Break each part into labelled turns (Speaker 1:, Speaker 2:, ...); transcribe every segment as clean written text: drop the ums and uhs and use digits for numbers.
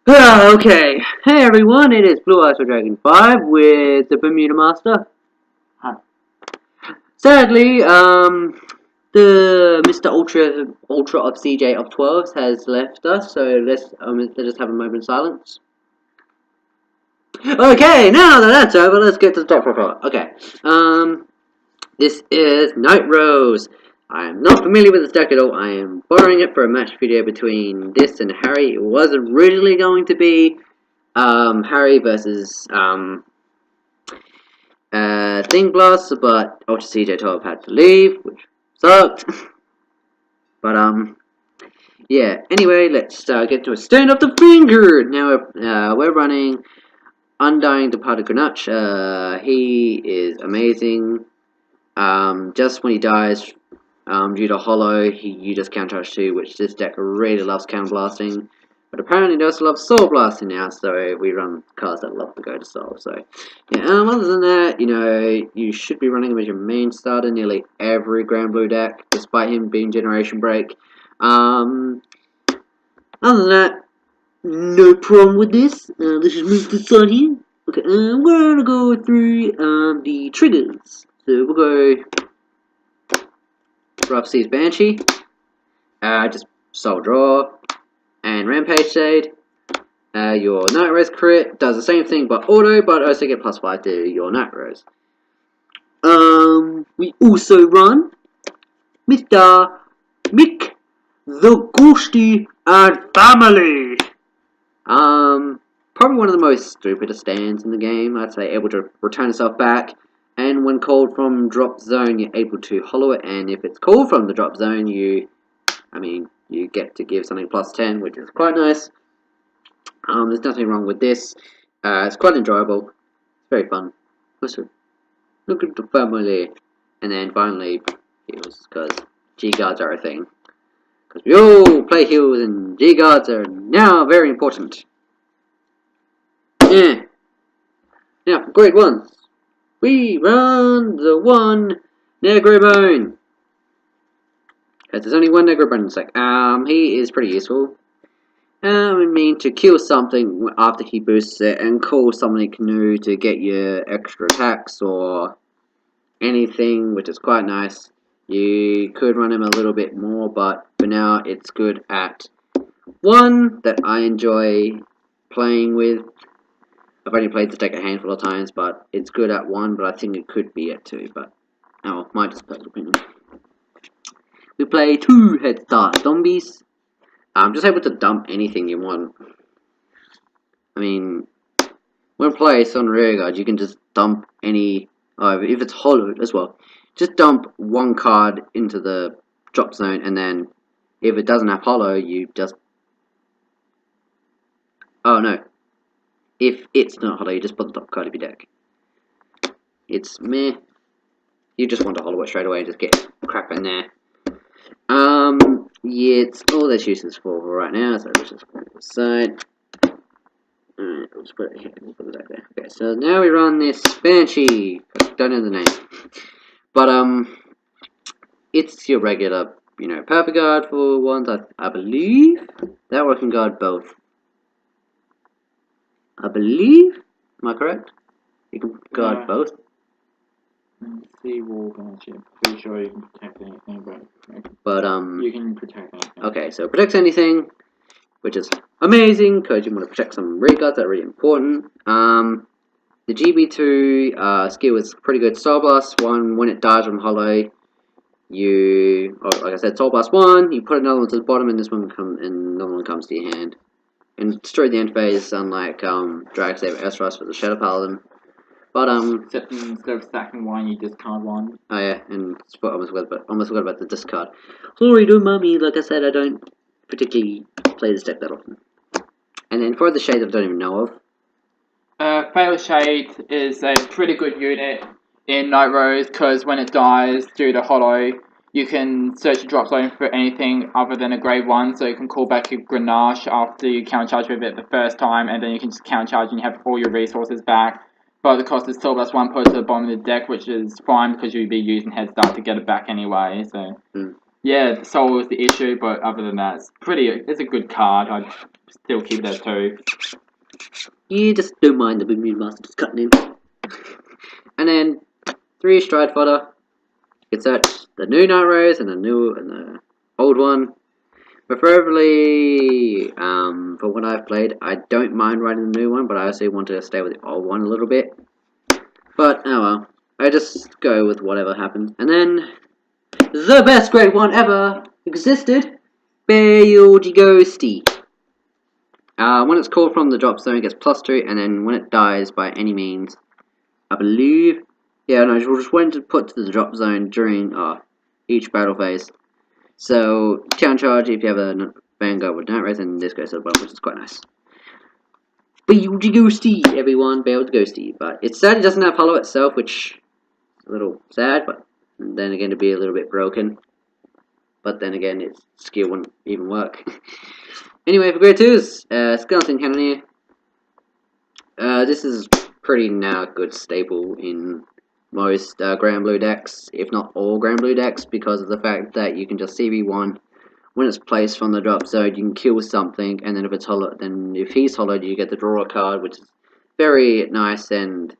Speaker 1: Okay. Hey everyone, it is Blue Eyes for Dragon 5 with the Bermuda Master.
Speaker 2: Hi.
Speaker 1: Sadly, the Mr. Ultra of CJ of 12s has left us, so let's just have a moment of silence. Okay, now that that's over, let's get to the top profile. Okay, this is Nightrose. I am not familiar with this deck at all. I am borrowing it for a match video between this and Harry. It was originally going to be Harry versus Thing Blast, but Ultra CJ12 had to leave, which sucked. But yeah. Anyway, let's get to a stand up the Vanguard. Now we're running Undying Departed Grenache. He is amazing. Just when he dies, due to Hollow, you just countercharge 2, which this deck really loves counterblasting. But apparently does love Soul Blasting now, so we run cards that love to go to Soul. So, yeah, other than that, you should be running him as your main starter nearly every Grand Blue deck, despite him being Generation Break. Other than that, no problem with this. Let's just move this on here. Okay, we're gonna go through the triggers. So we'll go Rough Seas Banshee, just Soul Draw, and Rampage Shade. Your Nightrose crit does the same thing but auto, but also get +5 to your Nightrose. We also run Mr. Mick the Ghosty and Family. Probably one of the most stupidest stands in the game. I'd say able to return itself back, and when called from drop zone, you're able to hollow it. And if it's called from the drop zone, you get to give something +10, which is quite nice. There's nothing wrong with this. It's quite enjoyable. It's very fun. Also, look at the family. And then finally, heals, because G-Guards are a thing. Because we all play heals, and G-Guards are now very important. Yeah. Now, for grade 1s, we run the one Negrobone. Because there's only one Negrobone in the deck. He is pretty useful. To kill something after he boosts it and call something new to get your extra attacks or anything, which is quite nice. You could run him a little bit more, but for now it's good at 1 that I enjoy playing with. I've only played the deck a handful of times, but it's good at 1, but I think it could be at 2, but my just personal opinion. We play 2 Head Start Zombies. I'm just able to dump anything you want. When placed on Rearguard, you can just dump any, if it's hollowed as well, just dump 1 card into the drop zone, and then if it doesn't have hollow, you just, if it's not hollow, you just put the top card of your deck. It's meh. You just want to hollow it straight away and just get crap in there. Yeah, it's all that's uses for right now, so let's just put it aside. Alright, let's put it here, we'll put it back there. Okay, so now we run this Banshee. Don't know the name. But, it's your regular, purple guard for ones, I believe. That one can guard both. I believe? Am I correct? You can guard both.
Speaker 2: Sea Wall Banshee. I'm pretty sure you can protect anything,
Speaker 1: but
Speaker 2: you can protect anything.
Speaker 1: Okay, so protects anything, which is amazing because you want to protect some rear guards that are really important. The GB2 skill is pretty good. Soul Blast 1, when it dies from hollow, like I said, Soul Blast 1, you put another one to the bottom, and another one comes to your hand. And destroy the end phase, unlike Drag Saber Esros for the Shadow Paladin. But
Speaker 2: except instead of stacking 1, you discard 1.
Speaker 1: Oh yeah, and almost forgot about the discard. Sorry, don't mind me. Like I said, I don't particularly play this deck that often. And then for the shades I don't even know of.
Speaker 2: Fatal Shade is a pretty good unit in Nightrose because when it dies due to hollow, you can search your drop zone for anything other than a grade 1, so you can call back your Grenache after you countercharge with it the first time, and then you can just countercharge and you have all your resources back. But the cost is Soul Blast 1 put to the bottom of the deck, which is fine because you'll be using Head Start to get it back anyway, so Yeah, the soul is the issue, but other than that, it's a good card. I'd still keep it as 2.
Speaker 1: You just don't mind the Moon Master just cutting in. And then 3 Stride Fodder. You can search the new Nightrose and the old one. Preferably, for what I've played, I don't mind writing the new one, but I also want to stay with the old one a little bit. But, oh well. I just go with whatever happens. And then, the best grade 1 ever existed, Build Ghosty. When it's called from the drop zone, it gets +2, and then when it dies by any means, I believe, yeah, no, just went to put to the drop zone during each battle phase. So, counter charge if you have a Vanguard with Nightrose, and this goes to the bottom, which is quite nice. Build Ghosty, everyone, Build Ghosty. But it's sad it doesn't have Hollow itself, which is a little sad, but then again, to be a little bit broken. But then again, its skill wouldn't even work. Anyway, for grade 2s, Skeleton Cannoneer. This is pretty now good staple in most Grand Blue decks, if not all Grand Blue decks, because of the fact that you can just CV1 when it's placed from the drop zone. You can kill something, and then if it's hollowed, then if he's hollowed, you get to draw a card, which is very nice. And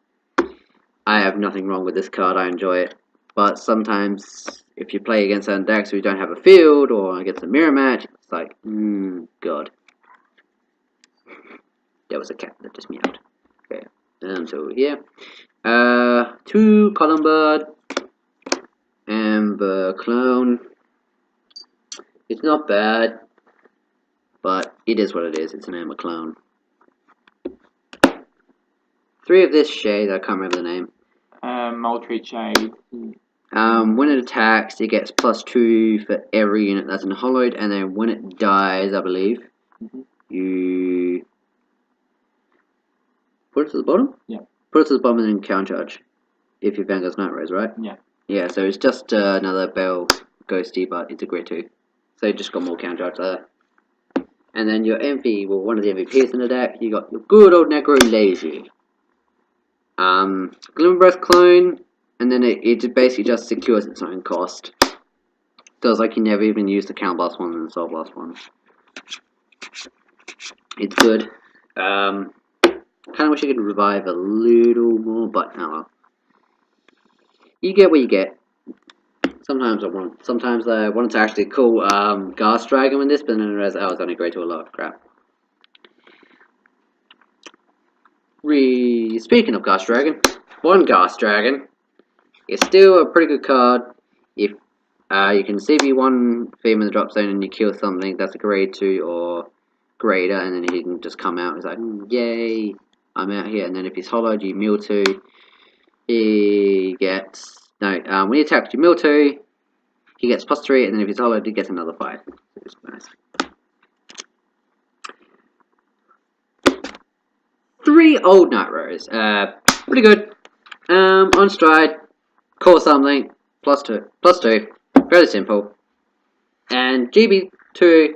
Speaker 1: I have nothing wrong with this card. I enjoy it, but sometimes if you play against certain decks who don't have a field or against a mirror match, it's like, God. There was a cat that just meowed. Okay, so yeah. 2 Column Bird, Amber Clone. It's not bad, but it is what it is. It's an Amber Clone. 3 of this shade, I can't remember the name.
Speaker 2: Maltreat Shade.
Speaker 1: When it attacks, it gets +2 for every unit that's in hollowed, and then when it dies, I believe, you put it to the bottom?
Speaker 2: Yeah.
Speaker 1: Put it to the bottom and then counter charge. If your Vanguard's Nightrose, right?
Speaker 2: Yeah.
Speaker 1: Yeah, so it's just another Bell Ghosty, but it's a grade 2. So you just got more counter charge there. And then your MVP, well, one of the MVPs in the deck, you got your good old Necro Lazy. Glimmer Breath Clone, and then it basically just secures its own cost. So it's like you never even use the Count Blast one and the Soul Blast one. It's good. Kind of wish I could revive a little more, but oh well. You get what you get. Sometimes I wanted to actually call Gas Dragon in this, but then I realized I was only grade 2 a lot of crap. Speaking of Gas Dragon, one Gas Dragon is still a pretty good card. If you can CV1 Theme in the drop zone and you kill something that's a grade 2 or greater, and then he can just come out and it's like, yay, I'm out here. And then if he's hollowed, you mill 2. He gets, no, when he attacks, you mill 2. He gets +3, and then if he's hollowed, he gets another 5. It's nice. 3 old Nightrose. Pretty good. On stride, call something, +2. Fairly simple. And GB2,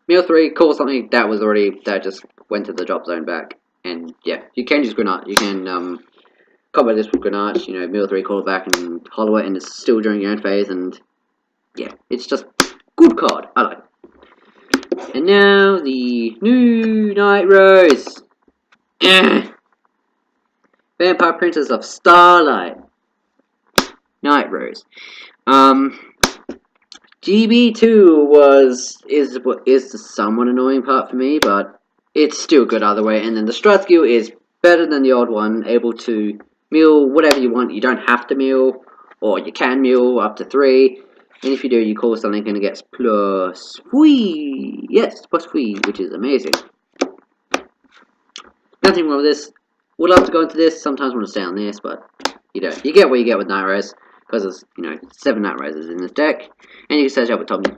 Speaker 1: mill 3, call something, that just went to the drop zone back. And yeah, you can use Grenade. You can combat this with Grenade, you know, mill 3, call it back and hollow it, and it's still during your own phase, and yeah, it's just good card. I like it. And now the new Nightrose. Vampire Princess of Starlight. Nightrose. GB2 is the somewhat annoying part for me, but it's still good either way. And then the stride skill is better than the old one, able to mill whatever you want. You don't have to mill, or you can mill up to 3. And if you do, you call something and it gets +3. Yes, +3, which is amazing. Nothing wrong with this. Would love to go into this. Sometimes want to stay on this, but you don't. You get what you get with Nightrose, because there's 7 Nightroses in this deck, and you can search up with Tommy.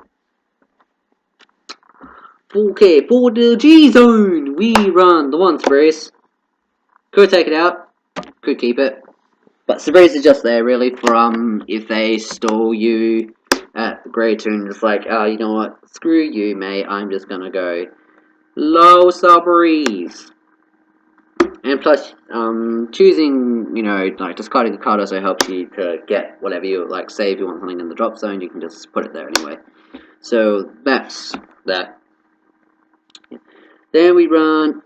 Speaker 1: Okay, for the G zone, we run the 1 Cereus. Could take it out, could keep it, but Cereus is just there really for if they stall you at the grade 2 and it's like, you know what, screw you mate, I'm just gonna go low Sabreeze. And plus, choosing, you know, like discarding a card also helps you to get whatever you like. Say if you want something in the drop zone, you can just put it there anyway. So that's that. Then we run.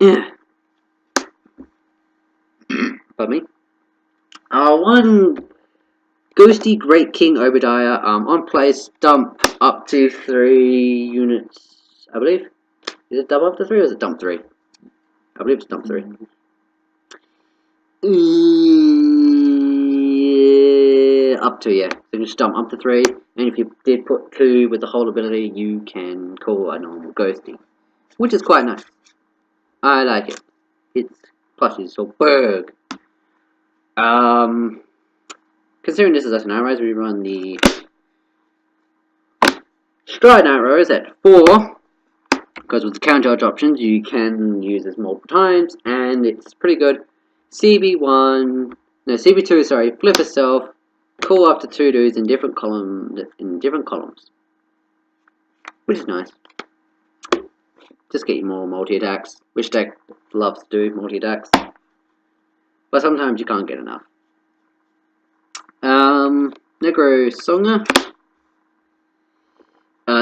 Speaker 1: Pardon me. One Ghosty Great King Obadiah. On place, dump up to 3 units, I believe. Is it dump up to 3 or is it dump 3? I believe it's dump 3. Up to, yeah. So you can just dump up to 3, and if you did put 2 with the whole ability, you can call a normal Ghosty, which is quite nice. I like it. It's plushie, so berg. Considering this is a Nightrose, we run the Stride Nightrose at 4, because with the countercharge options, you can use this multiple times, and it's pretty good. CB2, sorry, flip itself, call up to 2 dudes in different columns, which is nice. Just get you more multi-attacks, which deck loves to do multi-attacks, but sometimes you can't get enough. Negro Songer.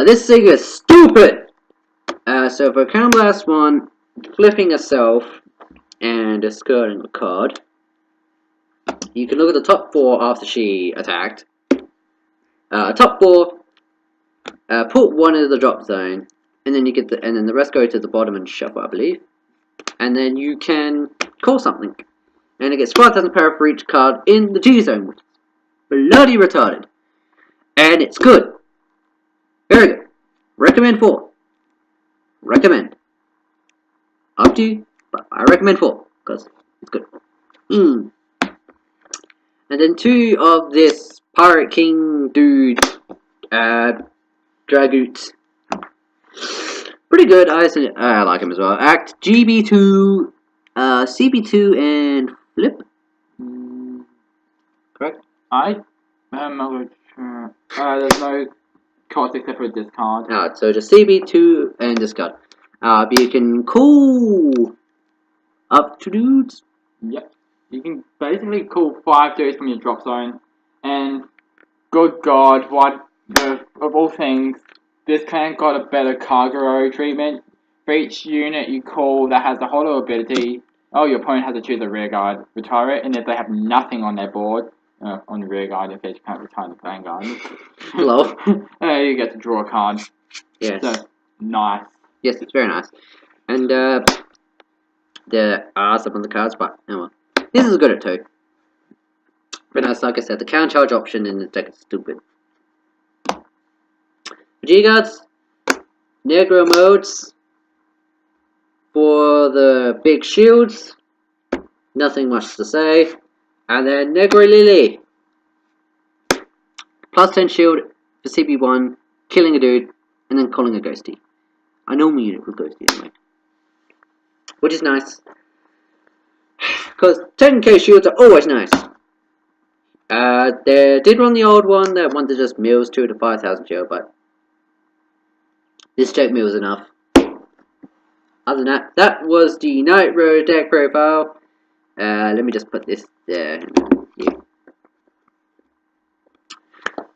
Speaker 1: This thing is stupid! So for Crown Blast 1, flipping itself and discarding a card, you can look at the top 4 after she attacked. Top 4, put 1 into the drop zone, and then you get and then the rest go to the bottom and shuffle, I believe. And then you can call something, and it gets 5,000 power for each card in the G zone, which is bloody retarded. And it's good. Very good. Recommend 4. Recommend. Up to you, but I recommend 4, because it's good. And then 2 of this Pirate King dude, Dragoot. Pretty good, I like him as well. Act GB2, CB2 and flip. Correct?
Speaker 2: I'm not sure. There's no cost except for discard.
Speaker 1: Alright, so just CB2 and discard. But you can call up to dudes.
Speaker 2: Yep. You can basically call 5 dudes from your drop zone, and good god, what of all things, this clan got a better cargo treatment. For each unit you call that has the holo ability, your opponent has to choose a rear guard, retire it, and if they have nothing on their board, on the rear guard, if they can't retire the Vanguard,
Speaker 1: Hello.
Speaker 2: You get to draw a card.
Speaker 1: Yes.
Speaker 2: So, nice.
Speaker 1: Yes, it's very nice. And there are some of the cards, but anyway. This is good at 2. But as like I said, the counter charge option in this deck is stupid. G-Guards, Negro modes for the big shields, nothing much to say. And then Negro Lily, plus 10 shield for CB1, killing a dude, and then calling a ghosty. I normally use it with ghosty anyway, which is nice. Because 10k shields are always nice. They did run the old one that wanted just mills 2 to 5,000 shield, but this deck mills enough. Other than that, that was the Nightrose deck profile. Let me just put this there. Yeah.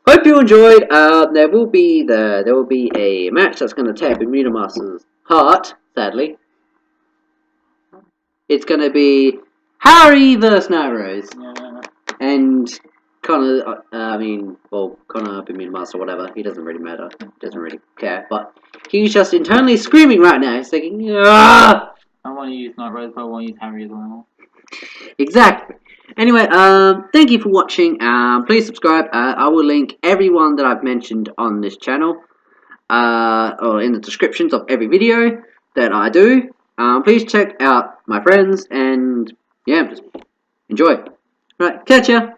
Speaker 1: Hope you enjoyed. There will be a match that's going to tap Immunimaster's heart. Sadly, it's going to be Harry vs Nightrose.
Speaker 2: Yeah.
Speaker 1: And Connor, Connor, Immunimaster, whatever, he doesn't really matter, doesn't really care, but he's just internally screaming right now, he's thinking, ah!
Speaker 2: I want to use Nightrose, but I want to use Harry as well.
Speaker 1: Exactly. Anyway, thank you for watching, please subscribe, I will link everyone that I've mentioned on this channel, or in the descriptions of every video that I do. Please check out my friends, and yeah, just enjoy. Right, catch ya!